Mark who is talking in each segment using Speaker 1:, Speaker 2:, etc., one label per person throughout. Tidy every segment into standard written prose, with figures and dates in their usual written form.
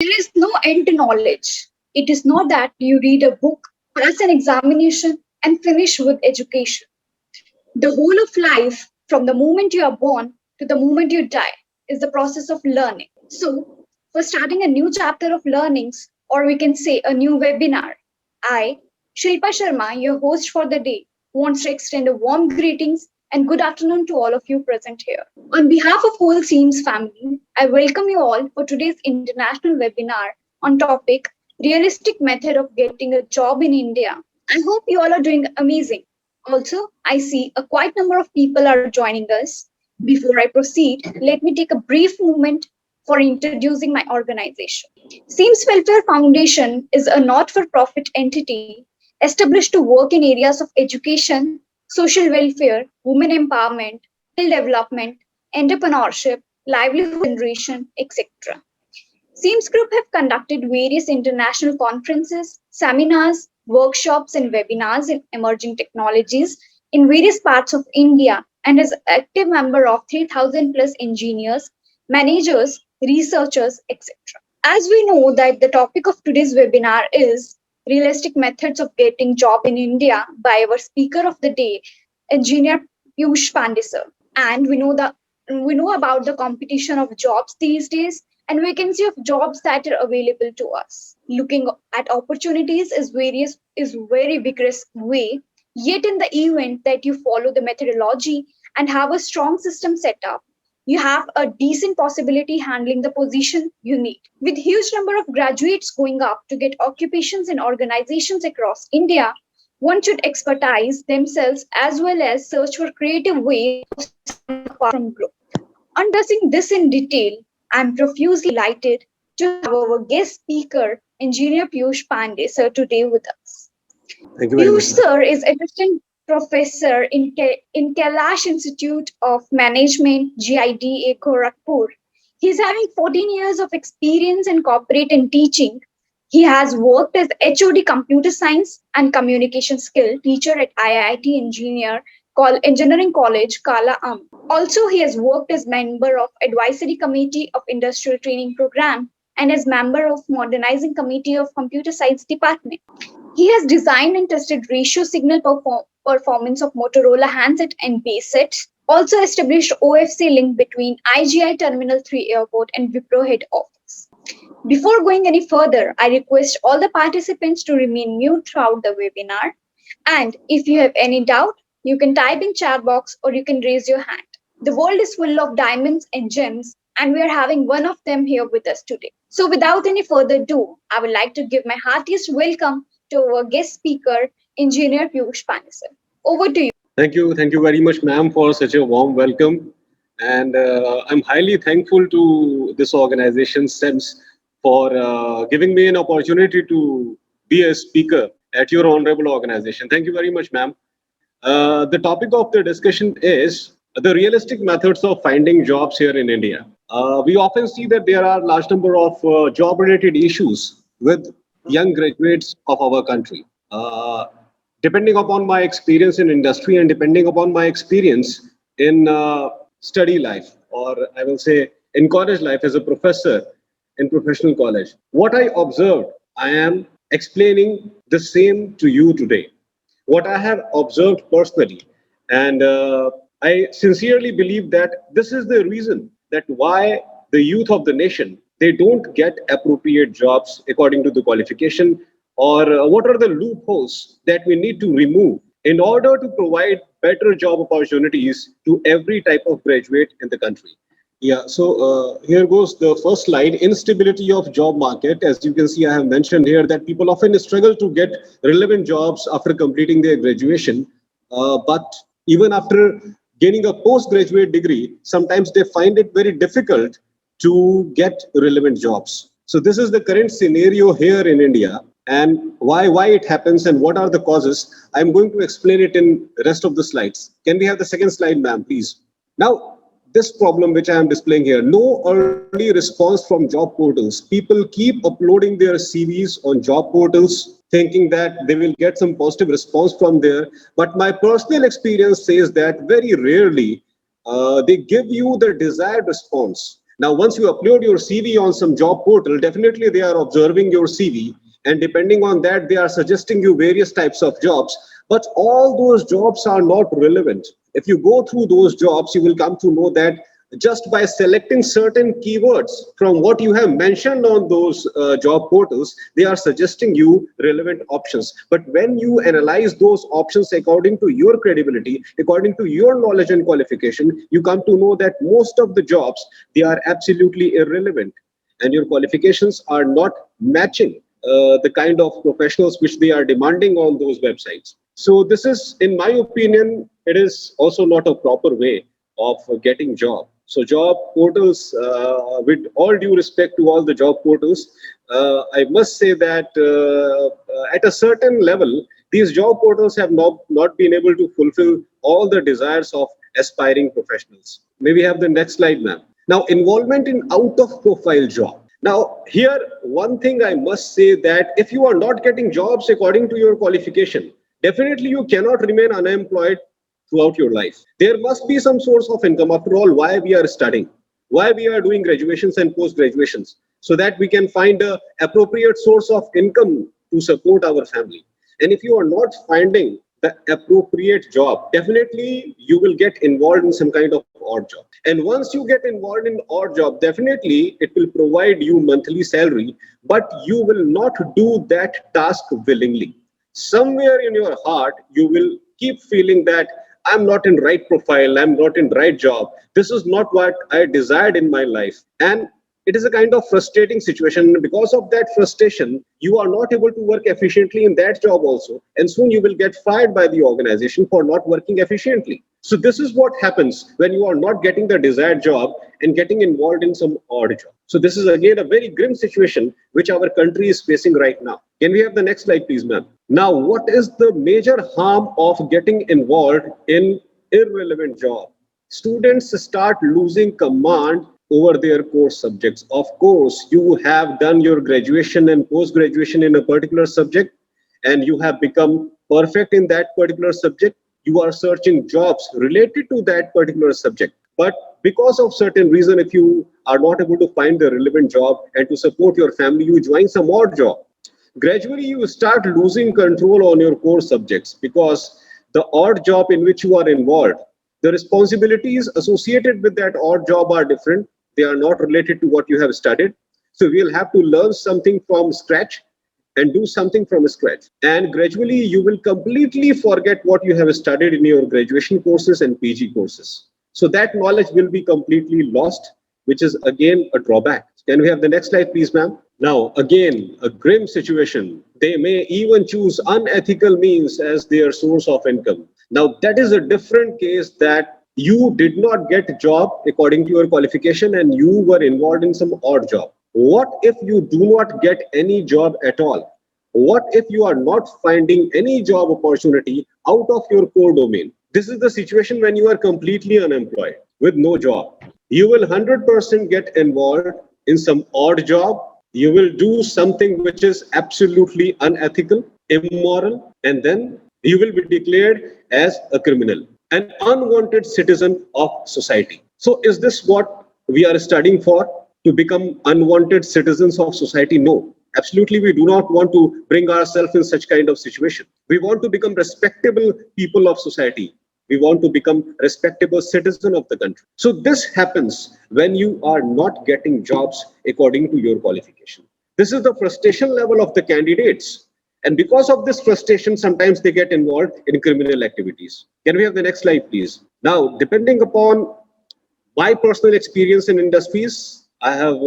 Speaker 1: There is no end to knowledge. It is not that you read a book, pass an examination, and finish with education. The whole of life, from the moment you are born to the moment you die, is the process of learning. So, for starting a new chapter of learnings, or we can say a new webinar, I, Shilpa Sharma, your host for the day, wants to extend a warm greetings and good afternoon to all of you present here. On behalf of whole Seams family, I welcome you all for today's international webinar on topic realistic method of getting a job in India. I hope you all are doing amazing. Also, I see a quite number of people are joining us. Before I proceed, let me take a brief moment for introducing my organization. Seams Welfare Foundation is a not-for-profit entity established to work in areas of education, social welfare, women empowerment, skill development, entrepreneurship, livelihood generation, etc. Seams Group have conducted various international conferences, seminars, workshops, and webinars in emerging technologies in various parts of India and is an active member of 3,000 plus engineers, managers, researchers, etc. As we know that the topic of today's webinar is realistic methods of getting job in India by our speaker of the day, engineer Piyush Pandey sir. And we know about the competition of jobs these days and vacancy of jobs that are available to us. Looking at opportunities is very vigorous way. Yet in the event that you follow the methodology and have a strong system set up, you have a decent possibility handling the position you need. With huge number of graduates going up to get occupations in organizations across India, one should expertise themselves as well as search for creative ways of standing apart from group. On discussing this in detail, I'm profusely delighted to have our guest speaker, Engineer Piyush Pandey, sir, today with us.
Speaker 2: Thank you very
Speaker 1: Piyush
Speaker 2: much.
Speaker 1: sir is assistant professor in Kailash Institute of Management, GIDA, Gorakhpur. He's having 14 years of experience in corporate and teaching. He has worked as HOD Computer Science and Communication Skill teacher at IIT Engineering College, Kala Am. Also, he has worked as member of Advisory Committee of Industrial Training Program and as member of Modernizing Committee of Computer Science Department. He has designed and tested ratio signal performance of Motorola handset and base sets, also established OFC link between IGI Terminal 3 Airport and Wipro head office. Before going any further, I request all the participants to remain mute throughout the webinar. And if you have any doubt, you can type in chat box or you can raise your hand. The world is full of diamonds and gems, and we are having one of them here with us today. So without any further ado, I would like to give my heartiest welcome to our guest speaker, Engineer Piyush Pandey sir. Over to you.
Speaker 2: Thank you very much, ma'am, for such a warm welcome. And I'm highly thankful to this organization, STEMS, for giving me an opportunity to be a speaker at your honorable organization. Thank you very much, ma'am. The topic of the discussion is the realistic methods of finding jobs here in India. We often see that there are large number of job-related issues with young graduates of our country. Depending upon my experience in industry and depending upon my experience in study life, or I will say in college life as a professor in professional college, what I observed, I am explaining the same to you today. What I have observed personally, and I sincerely believe that this is the reason that why the youth of the nation, they don't get appropriate jobs according to the qualification, or what are the loopholes that we need to remove in order to provide better job opportunities to every type of graduate in the country. Yeah, so here goes the first slide. Instability of job market. As you can see, I have mentioned here that people often struggle to get relevant jobs after completing their graduation. But even after gaining a postgraduate degree, sometimes they find it very difficult to get relevant jobs. So this is the current scenario here in India, and why it happens and what are the causes. I'm going to explain it in the rest of the slides. Can we have the second slide, ma'am, please? Now, this problem which I am displaying here, no early response from job portals. People keep uploading their CVs on job portals, thinking that they will get some positive response from there. But my personal experience says that very rarely they give you the desired response. Now, once you upload your CV on some job portal, definitely they are observing your CV, and depending on that, they are suggesting you various types of jobs. But all those jobs are not relevant. If you go through those jobs, you will come to know that just by selecting certain keywords from what you have mentioned on those job portals, they are suggesting you relevant options. But when you analyze those options according to your credibility, according to your knowledge and qualification, you come to know that most of the jobs, they are absolutely irrelevant, and your qualifications are not matching the kind of professionals which they are demanding on those websites. So this is, in my opinion, it is also not a proper way of getting job. So job portals, with all due respect to all the job portals, I must say that at a certain level, these job portals have not been able to fulfill all the desires of aspiring professionals. May we have the next slide, ma'am? Now, involvement in out of profile job. Now, here, one thing I must say that if you are not getting jobs according to your qualification, definitely you cannot remain unemployed throughout your life. There must be some source of income. After all, why we are studying, why we are doing graduations and post graduations, so that we can find a appropriate source of income to support our family. And if you are not finding the appropriate job, definitely you will get involved in some kind of odd job. And once you get involved in odd job, definitely it will provide you monthly salary, but you will not do that task willingly. Somewhere in your heart, you will keep feeling that I'm not in right profile, I'm not in right job. This is not what I desired in my life. And it is a kind of frustrating situation. Because of that frustration, you are not able to work efficiently in that job also. And soon you will get fired by the organization for not working efficiently. So this is what happens when you are not getting the desired job and getting involved in some odd job. So this is again a very grim situation which our country is facing right now. Can we have the next slide, please, ma'am? Now, what is the major harm of getting involved in irrelevant job? Students start losing command over their core subjects. Of course, you have done your graduation and post graduation in a particular subject, and you have become perfect in that particular subject. You are searching jobs related to that particular subject. But because of certain reason, if you are not able to find the relevant job and to support your family, you join some odd job. Gradually, you start losing control on your core subjects because the odd job in which you are involved, the responsibilities associated with that odd job are different. They are not related to what you have studied. So we'll have to learn something from scratch and do something from scratch. And gradually, you will completely forget what you have studied in your graduation courses and PG courses. So that knowledge will be completely lost, which is again a drawback. Can we have the next slide, please, ma'am? Now, again, a grim situation. They may even choose unethical means as their source of income. Now, that is a different case, that you did not get a job according to your qualification and you were involved in some odd job. What if you do not get any job at all? What if you are not finding any job opportunity out of your core domain? This is the situation when you are completely unemployed with no job. You will 100% get involved in some odd job. You will do something which is absolutely unethical, immoral, and then you will be declared as a criminal, an unwanted citizen of society. So is this what we are studying for? To become unwanted citizens of society? No, absolutely. We do not want to bring ourselves in such kind of situation. We want to become respectable people of society. We want to become respectable citizen of the country. So this happens when you are not getting jobs according to your qualification. This is the frustration level of the candidates. And because of this frustration, sometimes they get involved in criminal activities. Can we have the next slide, please? Now, depending upon my personal experience in industries, I have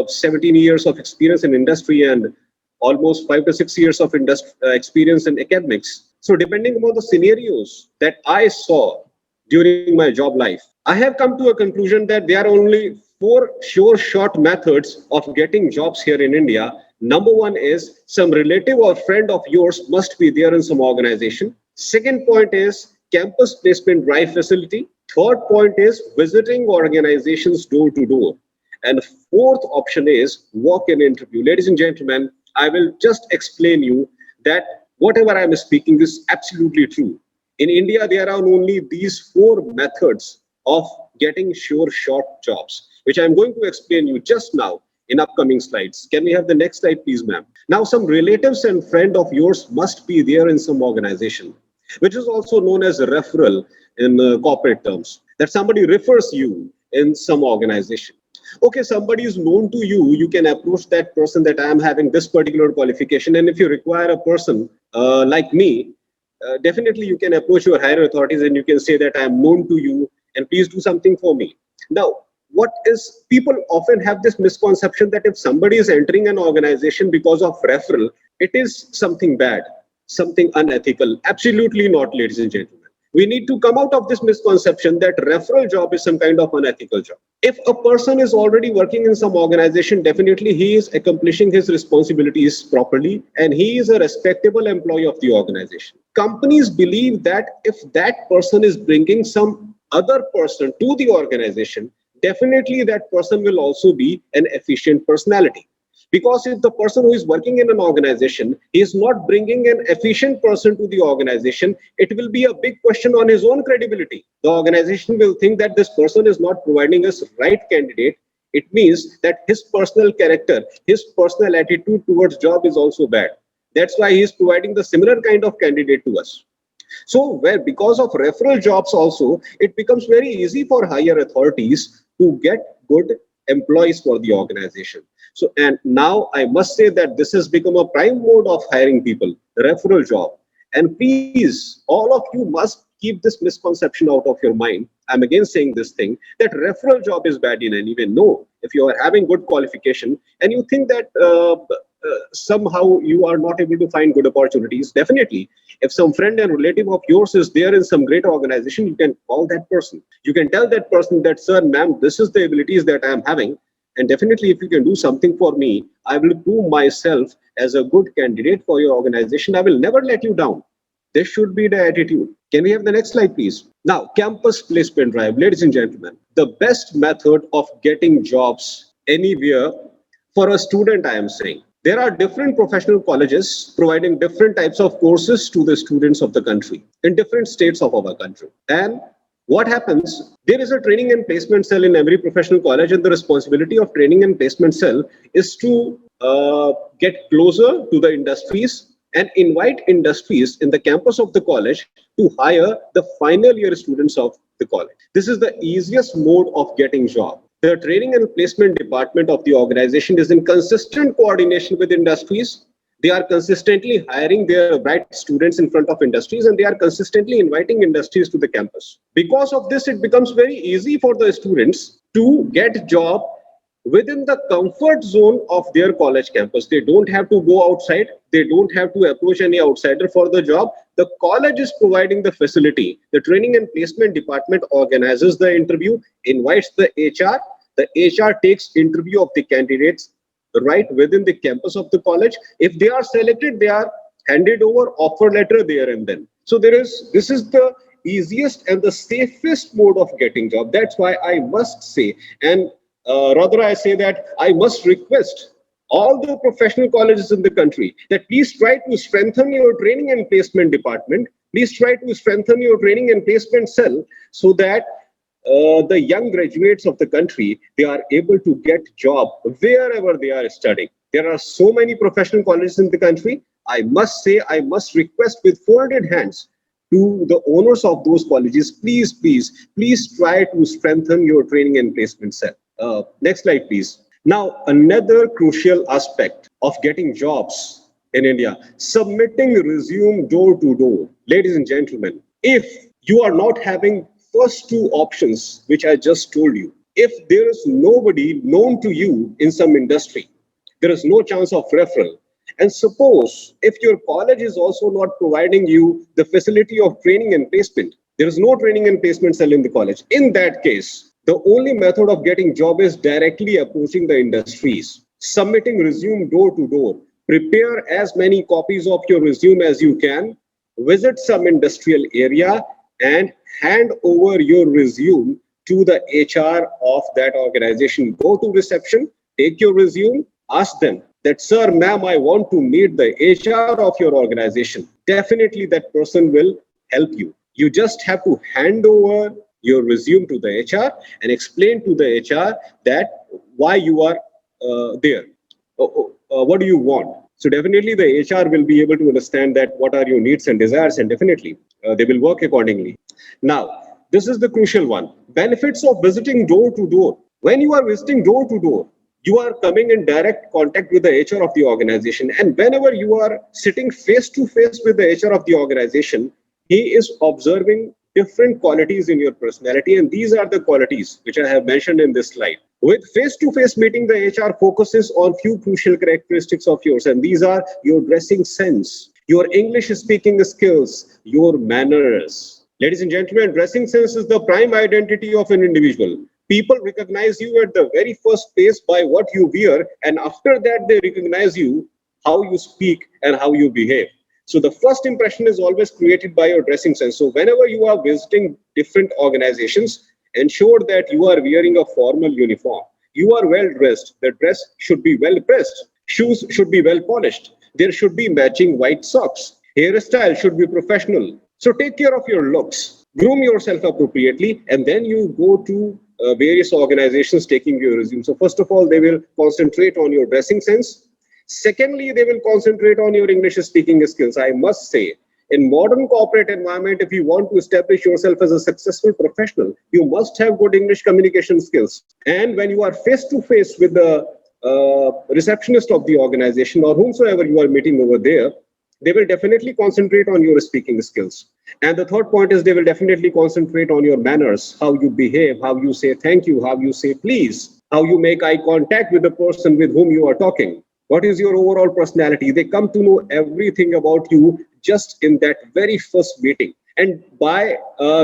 Speaker 2: 17 years of experience in industry and almost 5 to 6 years of experience in academics. So depending upon the scenarios that I saw during my job life, I have come to a conclusion that there are only 4 sure short methods of getting jobs here in India. Number one is some relative or friend of yours must be there in some organization. Second point is campus placement drive facility. Third point is visiting organizations door to door. And fourth option is walk-in interview. Ladies and gentlemen, I will just explain you that whatever I'm speaking is absolutely true. In India, there are only these 4 methods of getting sure short jobs. which I'm going to explain you just now in upcoming slides. Can we have the next slide, please, ma'am? Now, some relatives and friend of yours must be there in some organization, which is also known as a referral in corporate terms, that somebody refers you in some organization. Okay, somebody is known to you, you can approach that person that I am having this particular qualification, and if you require a person like me, definitely you can approach your higher authorities and you can say that I am known to you and please do something for me. Now, what is, people often have this misconception that if somebody is entering an organization because of referral, it is something bad, something unethical. Absolutely not, ladies and gentlemen. We need to come out of this misconception that referral job is some kind of unethical job. If a person is already working in some organization, definitely he is accomplishing his responsibilities properly and he is a respectable employee of the organization. Companies believe that if that person is bringing some other person to the organization, definitely that person will also be an efficient personality. Because if the person who is working in an organization is not bringing an efficient person to the organization, it will be a big question on his own credibility. The organization will think that this person is not providing us right candidate. It means that his personal character, his personal attitude towards job is also bad. That's why he is providing the similar kind of candidate to us. So where because of referral jobs also, it becomes very easy for higher authorities to get good employees for the organization. So, and now I must say that this has become a prime mode of hiring people, the referral job. And please, all of you must keep this misconception out of your mind. I'm again saying this thing, that referral job is bad in any way. No, if you are having good qualification and you think that somehow you are not able to find good opportunities, definitely, if some friend and relative of yours is there in some great organization, you can call that person. You can tell that person that, sir, ma'am, this is the abilities that I am having. And definitely, if you can do something for me, I will prove myself as a good candidate for your organization. I will never let you down. This should be the attitude. Can we have the next slide, please? Now, campus placement drive. Ladies and gentlemen, the best method of getting jobs anywhere for a student, I am saying. There are different professional colleges providing different types of courses to the students of the country in different states of our country. And what happens, there is a training and placement cell in every professional college, and the responsibility of training and placement cell is to get closer to the industries and invite industries in the campus of the college to hire the final year students of the college. This is the easiest mode of getting job. The training and placement department of the organization is in consistent coordination with industries. They are consistently hiring their bright students in front of industries, and they are consistently inviting industries to the campus. Because of this, it becomes very easy for the students to get job within the comfort zone of their college campus. They don't have to go outside. They don't have to approach any outsider for the job. The college is providing the facility. The training and placement department organizes the interview, invites the HR. The HR takes interview of the candidates right within the campus of the college. If they are selected, they are handed over offer letter there and then. So this is the easiest and the safest mode of getting job. That's why I must say, and rather I say that I must request all the professional colleges in the country that please try to strengthen your training and placement department. Please try to strengthen your training and placement cell so that the young graduates of the country, they are able to get job wherever they are studying. There are so many professional colleges in the country. I must say, I must request with folded hands to the owners of those colleges, please try to strengthen your training and placement cell. Next slide, please. Now, another crucial aspect of getting jobs in India, submitting resume door to door. Ladies and gentlemen, if you are not having first two options, which I just told you, if there is nobody known to you in some industry, there is no chance of referral. And suppose if your college is also not providing you the facility of training and placement, there is no training and placement cell in the college. In that case, the only method of getting job is directly approaching the industries, submitting resume door to door. Prepare as many copies of your resume as you can, visit some industrial area and hand over your resume to the HR of that organization. Go to reception, take your resume, ask them that, sir, ma'am, I want to meet the HR of your organization. Definitely that person will help you. You just have to hand over your resume to the HR and explain to the HR that why you are there. What do you want? So definitely the HR will be able to understand that what are your needs and desires, and definitely they will work accordingly. Now, this is the crucial one. Benefits of visiting door to door. When you are visiting door to door, you are coming in direct contact with the HR of the organization. And whenever you are sitting face to face with the HR of the organization, he is observing different qualities in your personality. And these are the qualities which I have mentioned in this slide. With face-to-face meeting, the HR focuses on few crucial characteristics of yours, and these are your dressing sense, your English speaking skills, your manners. Ladies and gentlemen, dressing sense is the prime identity of an individual. People recognize you at the very first place by what you wear, and after that, they recognize you how you speak and how you behave. So the first impression is always created by your dressing sense. So whenever you are visiting different organizations, ensure that you are wearing a formal uniform. You are well dressed. The dress should be well pressed. Shoes should be well polished. There should be matching white socks. Hairstyle should be professional. So take care of your looks. Groom yourself appropriately, and then you go to various organizations taking your resume. So first of all, they will concentrate on your dressing sense. Secondly, they will concentrate on your English speaking skills. I must say, in modern corporate environment, if you want to establish yourself as a successful professional, you must have good English communication skills. And when you are face to face with the receptionist of the organization or whomsoever you are meeting over there, they will definitely concentrate on your speaking skills. And the third point is they will definitely concentrate on your manners, how you behave, how you say thank you, how you say please, how you make eye contact with the person with whom you are talking. What is your overall personality? They come to know everything about you just in that very first meeting. And by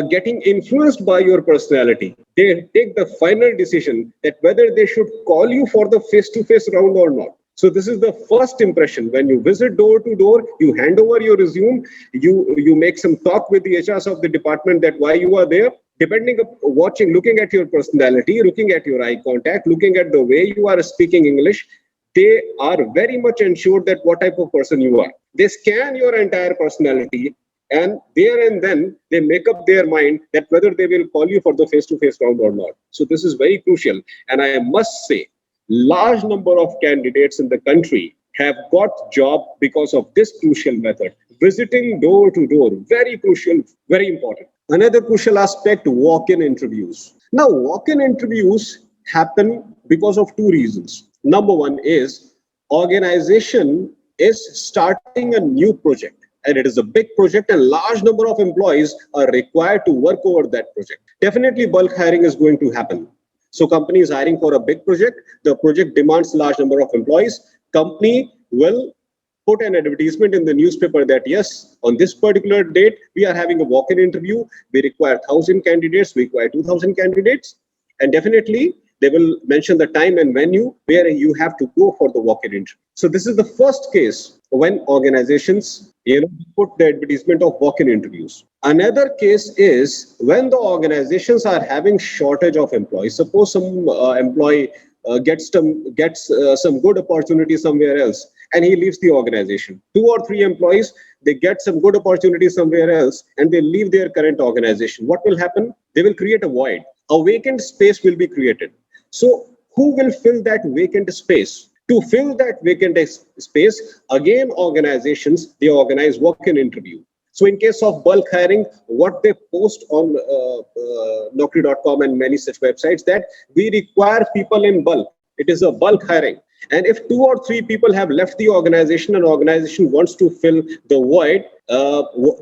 Speaker 2: getting influenced by your personality, they take the final decision that whether they should call you for the face-to-face round or not. So this is the first impression. When you visit door to door, you hand over your resume, you make some talk with the HRs of the department that why you are there. Depending on looking at your personality, looking at your eye contact, looking at the way you are speaking English, they are very much ensured that what type of person you are. They scan your entire personality, and there and then they make up their mind that whether they will call you for the face-to-face round or not. So this is very crucial. And I must say, large number of candidates in the country have got job because of this crucial method. Visiting door to door, very crucial, very important. Another crucial aspect, walk-in interviews. Now, walk-in interviews happen because of two reasons. Number one is organization is starting a new project, and it is a big project, and large number of employees are required to work over that project. Definitely bulk hiring is going to happen. So company is hiring for a big project. The project demands large number of employees. Company will put an advertisement in the newspaper that yes, on this particular date, we are having a walk-in interview. We require 1,000 candidates. We require 2,000 candidates. And definitely, they will mention the time and venue where you have to go for the walk-in interview. So this is the first case when organizations put the advertisement of walk-in interviews. Another case is when the organizations are having shortage of employees. Suppose some employee gets some good opportunity somewhere else and he leaves the organization. 2 or 3 employees, they get some good opportunity somewhere else and they leave their current organization. What will happen? They will create a void. A vacant space will be created. So who will fill that vacant space? To fill that vacant space, again, organizations, they organize walk-in interview. So in case of bulk hiring, what they post on Naukri.com and many such websites that we require people in bulk. It is a bulk hiring. And if 2 or 3 people have left the organization and organization wants to fill the void,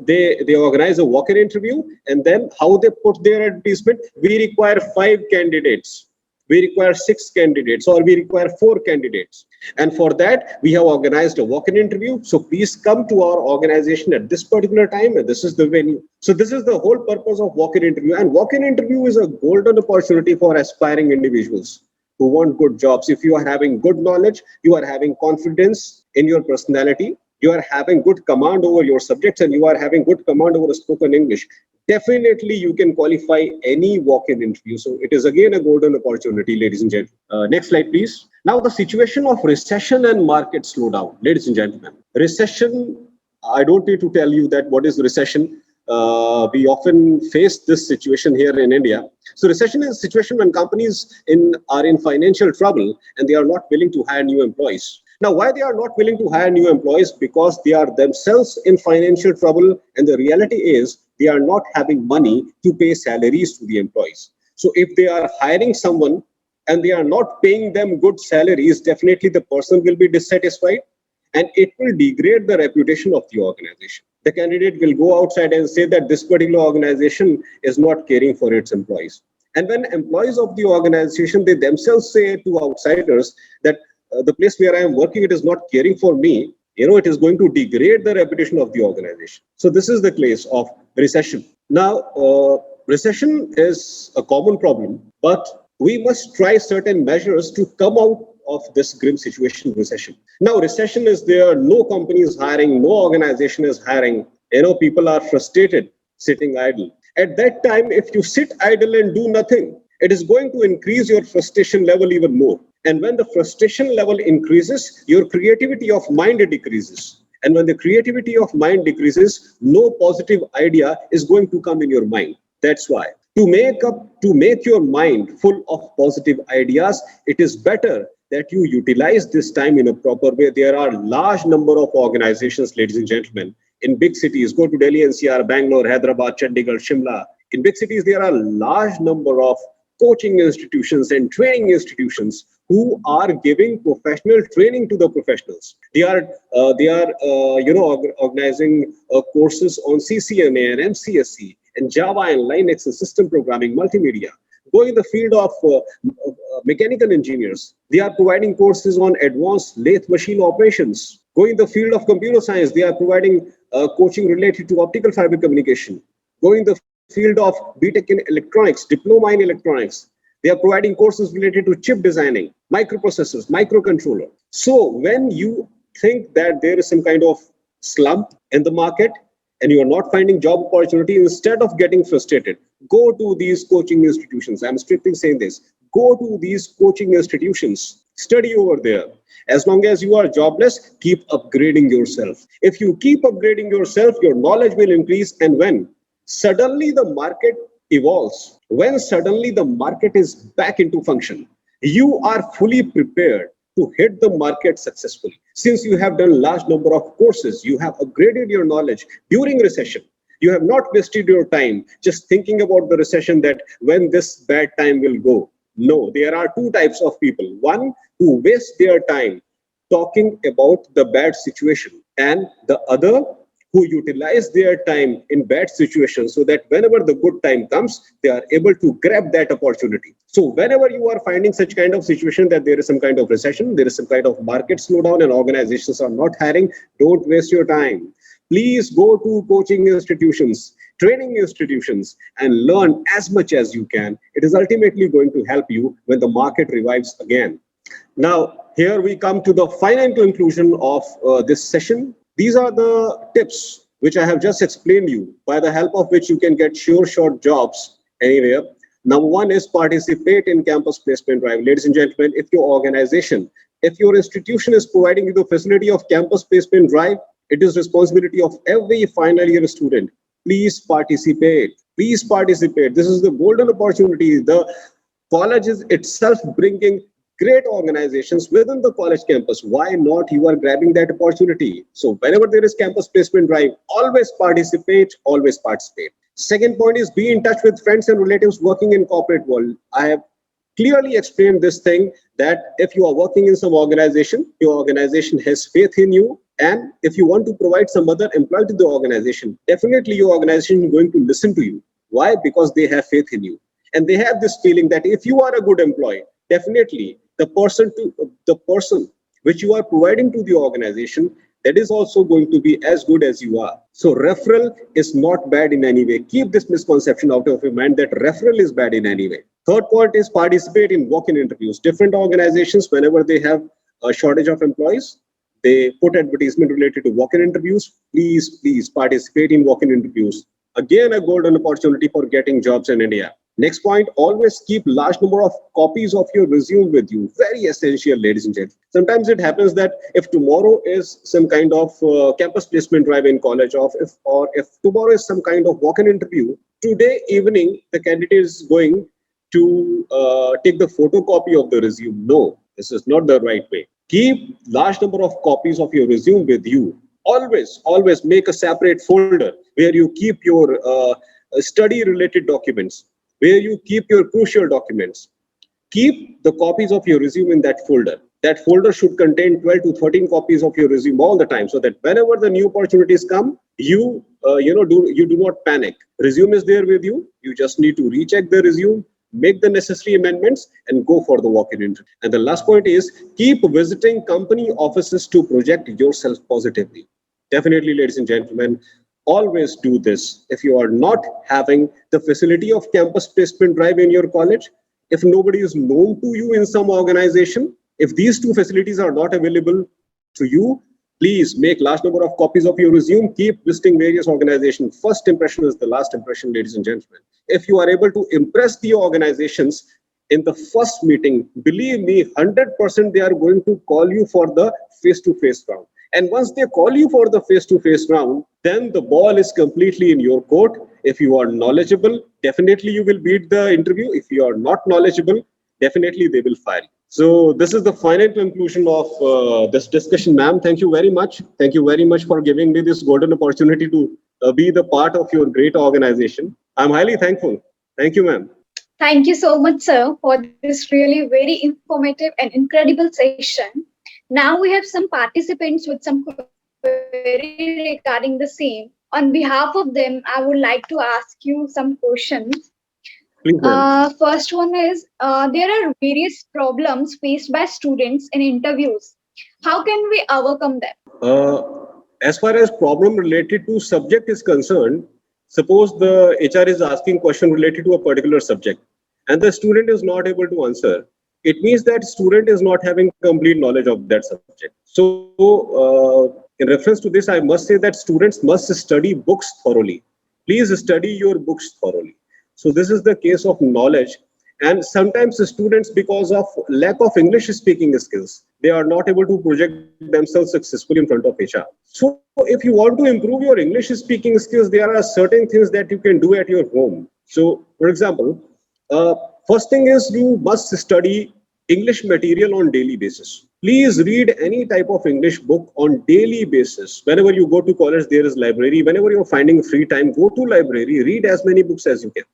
Speaker 2: they organize a walk-in interview. And then how they put their advertisement, we require 5 candidates. We require 6 candidates, or we require 4 candidates. And for that, we have organized a walk-in interview. So please come to our organization at this particular time, and this is the venue. So this is the whole purpose of walk-in interview. And walk-in interview is a golden opportunity for aspiring individuals who want good jobs. If you are having good knowledge, you are having confidence in your personality, you are having good command over your subjects, and you are having good command over spoken English, definitely you can qualify any walk-in interview. So it is again a golden opportunity, ladies and gentlemen. Next slide, please. Now the situation of recession and market slowdown, ladies and gentlemen. Recession, I don't need to tell you that what is recession. we often face this situation here in India. So recession is a situation when companies are in financial trouble and they are not willing to hire new employees. Now, why they are not willing to hire new employees? Because they are themselves in financial trouble, and the reality is they are not having money to pay salaries to the employees. So if they are hiring someone and they are not paying them good salaries, definitely the person will be dissatisfied and it will degrade the reputation of the organization. The candidate will go outside and say that this particular organization is not caring for its employees. And when employees of the organization, they themselves say to outsiders that the place where I am working, it is not caring for me, it is going to degrade the reputation of the organization. So this is the case of recession. Now, recession is a common problem, but we must try certain measures to come out of this grim situation, recession. Now, recession is there, no company is hiring, no organization is hiring, people are frustrated, sitting idle. At that time, if you sit idle and do nothing, it is going to increase your frustration level even more. And when the frustration level increases, your creativity of mind decreases. And when the creativity of mind decreases, no positive idea is going to come in your mind. That's why. To make your mind full of positive ideas, it is better that you utilize this time in a proper way. There are large number of organizations, ladies and gentlemen, in big cities. Go to Delhi NCR, Bangalore, Hyderabad, Chandigarh, Shimla. In big cities, there are a large number of coaching institutions and training institutions who are giving professional training to the professionals. They are organizing courses on CCNA and MCSE and Java and Linux and system programming, multimedia. Go in the field of mechanical engineers. They are providing courses on advanced lathe machine operations. Go in the field of computer science. They are providing coaching related to optical fiber communication. Go in the field of BTech in electronics, diploma in electronics. They are providing courses related to chip designing, microprocessors, microcontroller. So when you think that there is some kind of slump in the market and you are not finding job opportunity, instead of getting frustrated, go to these coaching institutions. I'm strictly saying this. Go to these coaching institutions. Study over there. As long as you are jobless, keep upgrading yourself. If you keep upgrading yourself, your knowledge will increase. And when suddenly the market evolves, when suddenly the market is back into function, you are fully prepared to hit the market successfully. Since you have done large number of courses, you have upgraded your knowledge during recession. You have not wasted your time just thinking about the recession, that when this bad time will go. No, there are two types of people. One who waste their time talking about the bad situation, and the other who utilize their time in bad situations so that whenever the good time comes, they are able to grab that opportunity. So whenever you are finding such kind of situation that there is some kind of recession, there is some kind of market slowdown and organizations are not hiring, don't waste your time. Please go to coaching institutions, training institutions, and learn as much as you can. It is ultimately going to help you when the market revives again. Now, here we come to the final conclusion of this session. These are the tips which I have just explained you, by the help of which you can get sure shot jobs anywhere. Number one is participate in campus placement drive. Ladies and gentlemen, if your organization, if your institution is providing you the facility of campus placement drive, it is responsibility of every final year student. Please participate. Please participate. This is the golden opportunity. The college is itself bringing great organizations within the college campus. Why not you are grabbing that opportunity? So whenever there is campus placement drive, always participate, always participate. Second point is be in touch with friends and relatives working in corporate world. I have clearly explained this thing, that if you are working in some organization, your organization has faith in you. And if you want to provide some other employee to the organization, definitely your organization is going to listen to you. Why? Because they have faith in you. And they have this feeling that if you are a good employee, definitely the person which you are providing to the organization, that is also going to be as good as you are. So referral is not bad in any way. Keep this misconception out of your mind that referral is bad in any way. Third point is participate in walk-in interviews. Different organizations, whenever they have a shortage of employees, they put advertisement related to walk-in interviews. Please participate in walk-in interviews. Again, a golden opportunity for getting jobs in India. Next point, always keep large number of copies of your resume with you. Very essential, ladies and gentlemen. Sometimes it happens that if tomorrow is some kind of campus placement drive in college, or if tomorrow is some kind of walk-in interview, today evening the candidate is going to take the photocopy of the resume. No, this is not the right way. Keep large number of copies of your resume with you. Always make a separate folder where you keep your study related documents, where you keep your crucial documents. Keep the copies of your resume in that folder. That folder should contain 12 to 13 copies of your resume all the time, so that whenever the new opportunities come, you do not panic. Resume is there with you. You just need to recheck the resume, make the necessary amendments, and go for the walk-in interview. And the last point is, keep visiting company offices to project yourself positively. Definitely, ladies and gentlemen, always do this. If you are not having the facility of campus placement drive in your college, if nobody is known to you in some organization, if these two facilities are not available to you, please make large number of copies of your resume. Keep visiting various organizations. First impression is the last impression, ladies and gentlemen. If you are able to impress the organizations in the first meeting, believe me, 100% they are going to call you for the face-to-face round. And once they call you for the face-to-face round, then the ball is completely in your court. If you are knowledgeable, definitely you will beat the interview. If you are not knowledgeable, definitely they will fire you. So this is the final conclusion of this discussion, ma'am. Thank you very much. Thank you very much for giving me this golden opportunity to be the part of your great organization. I'm highly thankful. Thank you, ma'am.
Speaker 1: Thank you so much, sir, for this really very informative and incredible session. Now we have some participants with some query regarding the same. On behalf of them, I would like to ask you some questions.
Speaker 2: Please, ma'am.
Speaker 1: First one is, there are various problems faced by students in interviews. How can we overcome them?
Speaker 2: As far as problem related to subject is concerned, suppose the HR is asking question related to a particular subject and the student is not able to answer. It means that student is not having complete knowledge of that subject. So in reference to this, I must say that students must study books thoroughly. Please study your books thoroughly. So this is the case of knowledge. And sometimes the students, because of lack of English speaking skills, they are not able to project themselves successfully in front of HR. So if you want to improve your English speaking skills, there are certain things that you can do at your home. So for example, first thing is you must study English material on daily basis. Please read any type of English book on daily basis. Whenever you go to college, there is library. Whenever you're finding free time, go to library, read as many books as you can.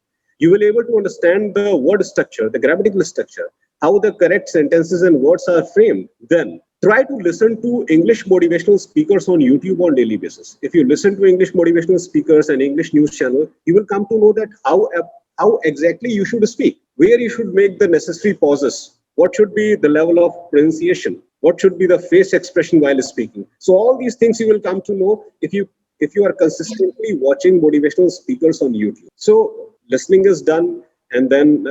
Speaker 2: You will be able to understand the word structure, the grammatical structure, how the correct sentences and words are framed. Then try to listen to English motivational speakers on YouTube on daily basis. If you listen to English motivational speakers and English news channel, you will come to know that how exactly you should speak, where you should make the necessary pauses, what should be the level of pronunciation, what should be the face expression while speaking. So all these things you will come to know if you are consistently watching motivational speakers on YouTube. So listening is done, and then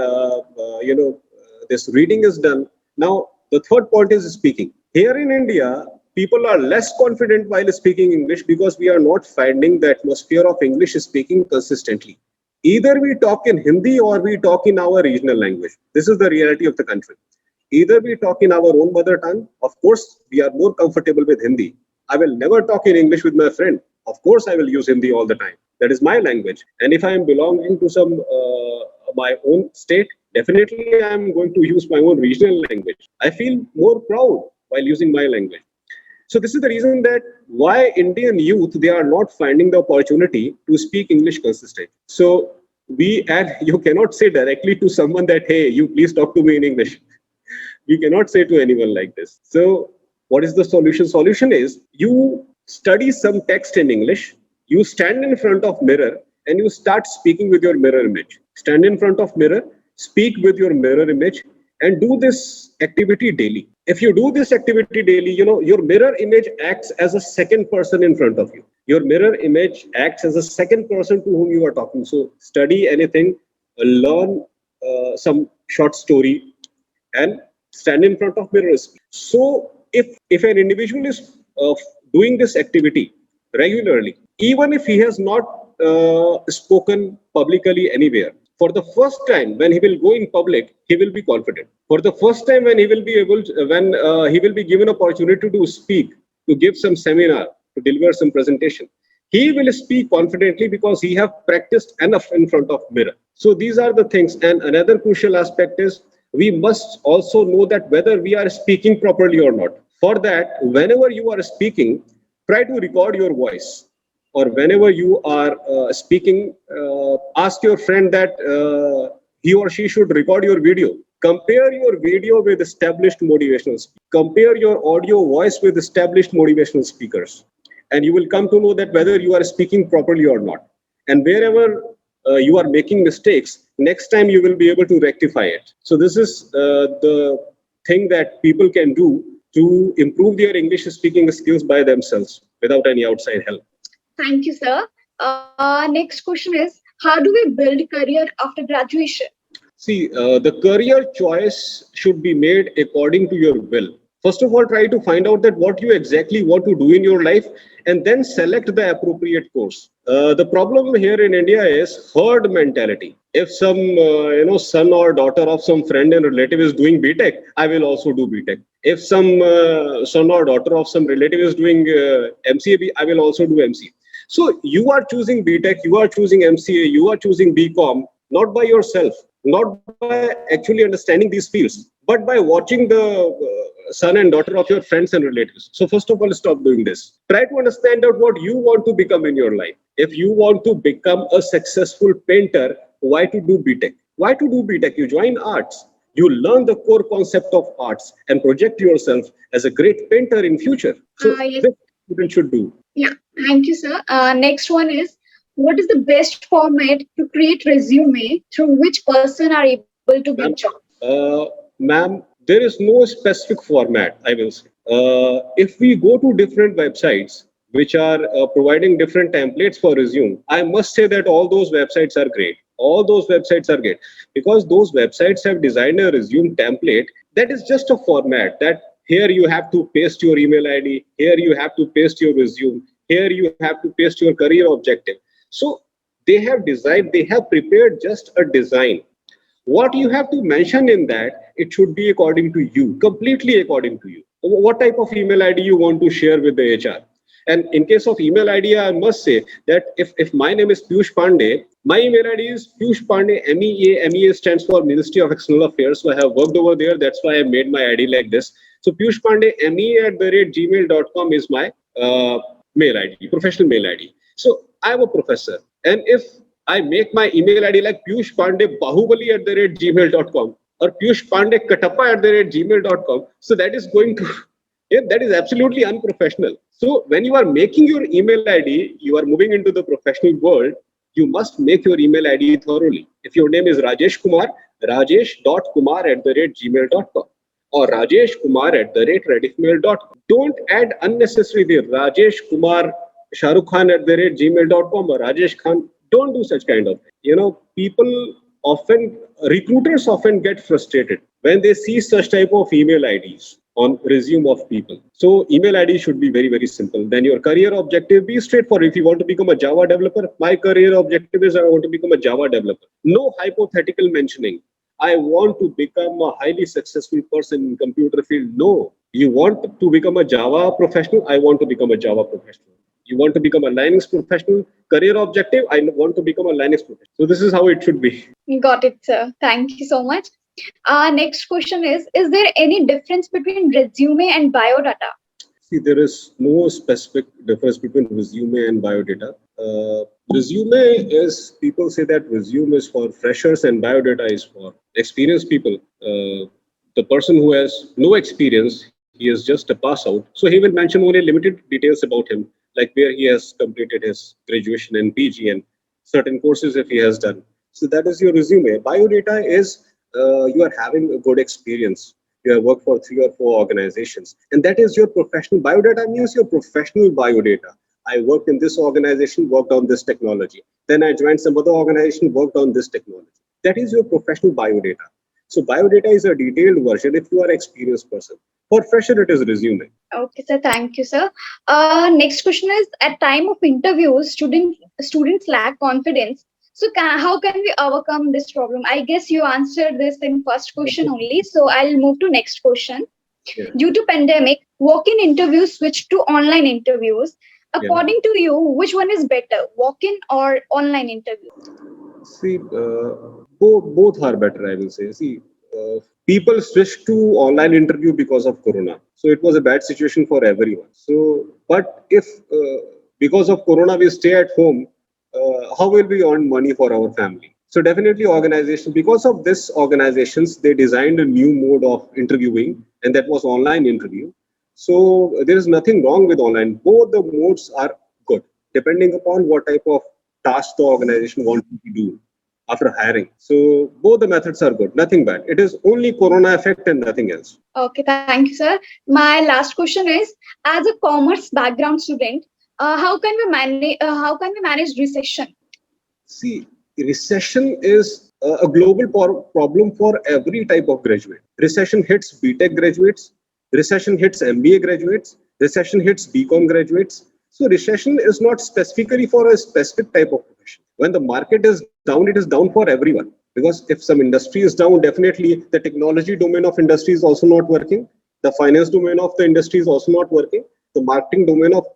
Speaker 2: this reading is done. Now the third point is speaking. Here in India, people are less confident while speaking English because we are not finding the atmosphere of English speaking consistently. Either we talk in Hindi or we talk in our regional language. This is the reality of the country. Either we talk in our own mother tongue. Of course, we are more comfortable with Hindi. I will never talk in English with my friend. Of course, I will use Hindi all the time. That is my language. And if I am belonging to some my own state, definitely I am going to use my own regional language. I feel more proud while using my language. So this is the reason that why Indian youth, they are not finding the opportunity to speak English consistently. So you cannot say directly to someone that, hey, you please talk to me in English. We cannot say to anyone like this. So what is the solution? Solution is you study some text in English, you stand in front of mirror and you start speaking with your mirror image. Stand in front of mirror, speak with your mirror image, and do this activity daily. If you do this activity daily, your mirror image acts as a second person in front of you. Your mirror image acts as a second person to whom you are talking. So study anything, learn some short story, and stand in front of mirror. So if an individual is doing this activity regularly, even if he has not spoken publicly anywhere, For the first time, when he will go in public, he will be confident. For the first time, when he will be able to, when he will be given opportunity to speak, to give some seminar, to deliver some presentation, he will speak confidently because he have practiced enough in front of mirror. So these are the things. And another crucial aspect is we must also know that whether we are speaking properly or not. For that, whenever you are speaking, try to record your voice, or whenever you are speaking, ask your friend that he or she should record your video. Compare your video with established motivational speakers. Compare your audio voice with established motivational speakers, and you will come to know that whether you are speaking properly or not. And wherever you are making mistakes, next time you will be able to rectify it. So this is the thing that people can do to improve their English speaking skills by themselves without any outside help.
Speaker 1: Thank you, sir. Next question is, how do we build career after graduation?
Speaker 2: See, the career choice should be made according to your will. First of all, try to find out that what you exactly want to do in your life, and then select the appropriate course. The problem here in India is herd mentality. If some son or daughter of some friend and relative is doing BTech, I will also do BTech. If some son or daughter of some relative is doing MCA, I will also do MCA. So you are choosing BTech, you are choosing MCA, you are choosing BCom, not by yourself, not by actually understanding these fields, but by watching the son and daughter of your friends and relatives. So first of all, stop doing this. Try to understand out what you want to become in your life. If you want to become a successful painter, why to do BTech? Why to do BTech? You join arts. You learn the core concept of arts and project yourself as a great painter in future. So
Speaker 1: Yes.
Speaker 2: this student should do.
Speaker 1: Yeah, thank you, sir. Next one is, what is the best format to create resume through which person are able to get job?
Speaker 2: Ma'am, there is no specific format, I will say. If we go to different websites which are providing different templates for resume, I must say that all those websites are great. All those websites are great because those websites have designed a resume template that is just a format that here you have to paste your email ID, here you have to paste your resume, here you have to paste your career objective. So they have prepared just a design. What you have to mention in that, it should be according to you, completely according to you. What type of email ID you want to share with the HR? And in case of email ID, I must say that if my name is Piyush Pandey, my email ID is Piyush Pandey, MEA. MEA stands for Ministry of External Affairs. So I have worked over there. That's why I made my ID like this. So Piyush Pandey, MEA@gmail.com is my mail ID, professional mail ID. So I'm a professor. And if I make my email ID like Piyush Pandey Bahubali@gmail.com or Piyush Pandey Katappa@gmail.com. So that is going to, yeah, that is absolutely unprofessional. So when you are making your email ID, you are moving into the professional world. You must make your email ID thoroughly. If your name is Rajesh Kumar, rajesh.kumar@gmail.com or Rajesh Kumar@rediffmail.com. Don't add unnecessarily Rajesh Kumar Shahrukh Khan@gmail.com or Rajesh Khan. Don't do such kind of thing. People often, recruiters often get frustrated when they see such type of email IDs on resume of people. So email ID should be very, very simple. Then your career objective, be straightforward. If you want to become a Java developer, my career objective is I want to become a Java developer. No hypothetical mentioning. I want to become a highly successful person in computer field. No, you want to become a Java professional. I want to become a Java professional. You want to become a Linux professional. Career objective, I want to become a Linux professional. So this is how it should be.
Speaker 1: Got it, sir. Thank you so much. Next question is there any difference between resume and biodata?
Speaker 2: See, there is no specific difference between resume and biodata. Resume is, people say that resume is for freshers and biodata is for experienced people. The person who has no experience, he is just a pass out. So he will mention only limited details about him, like where he has completed his graduation and PG and certain courses if he has done. So that is your resume. Biodata is you are having a good experience. You have worked for 3 or 4 organizations, and that is your professional biodata. Means your professional biodata. I worked in this organization, worked on this technology. Then I joined some other organization, worked on this technology. That is your professional biodata. So biodata is a detailed version if you are an experienced person. For fresher, it is resume.
Speaker 1: Okay, sir. Thank you, sir. Next question is, at time of interviews, students lack confidence. So how can we overcome this problem? I guess you answered this in first question only. So I'll move to next question.
Speaker 2: Yeah.
Speaker 1: Due to pandemic, walk-in interviews switched to online interviews.
Speaker 2: Yeah.
Speaker 1: According to you, which one is better, walk-in or online interview?
Speaker 2: See, both are better, I will say. See, people switched to online interview because of Corona. So it was a bad situation for everyone. So, but if because of Corona we stay at home, how will we earn money for our family? So definitely organization, because of this organizations, they designed a new mode of interviewing, and that was online interview. So there is nothing wrong with online. Both the modes are good, depending upon what type of task the organization wants to do after hiring. So both the methods are good, nothing bad. It is only Corona effect and nothing else.
Speaker 1: Okay, thank you, sir. My last question is: as a commerce background student, how can we manage recession?
Speaker 2: See, recession is a global problem for every type of graduate. Recession hits BTech graduates, recession hits MBA graduates, recession hits BCom graduates. So recession is not specifically for a specific type of profession. When the market is down, it is down for everyone. Because if some industry is down, definitely the technology domain of industry is also not working. The finance domain of the industry is also not working. The marketing domain of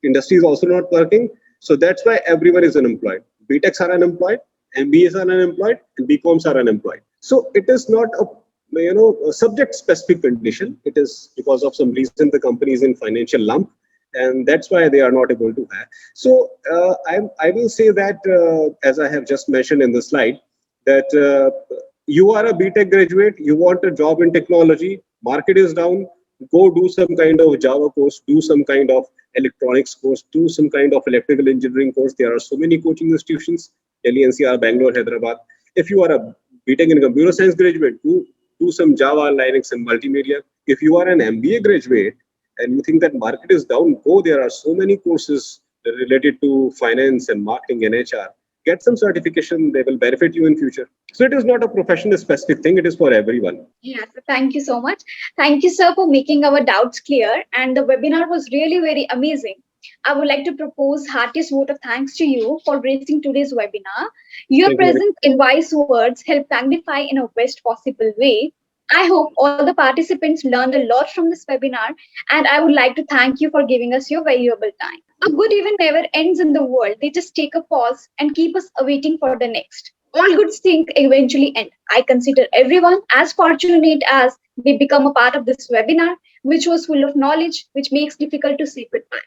Speaker 2: industry is also not working. So that's why everyone is unemployed. BTechs are unemployed, MBAs are unemployed, and BComs are unemployed. So it is not a subject specific condition. It is because of some reason the company is in financial lump, and that's why they are not able to hire. So I will say that as I have just mentioned in the slide, that you are a BTech graduate, you want a job in technology, market is down, go do some kind of Java course, do some kind of electronics course, do some kind of electrical engineering course. There are so many coaching institutions, Delhi, NCR, Bangalore, Hyderabad. If you are a BTech in computer science graduate, do some Java, Linux, and multimedia. If you are an MBA graduate and you think that market is down, go. There are so many courses related to finance and marketing and HR. Get some certification; they will benefit you in future. So it is not a professional specific thing; it is for everyone.
Speaker 1: Yes, thank you so much. Thank you, sir, for making our doubts clear. And the webinar was really very amazing. I would like to propose heartiest vote of thanks to you for gracing today's webinar. Your
Speaker 2: Thank you very
Speaker 1: presence and wise words help magnify in a best possible way. I hope all the participants learned a lot from this webinar, and I would like to thank you for giving us your valuable time. A good event never ends in the world. They just take a pause and keep us awaiting for the next. All good things eventually end. I consider everyone as fortunate as they become a part of this webinar, which was full of knowledge, which makes difficult to say goodbye.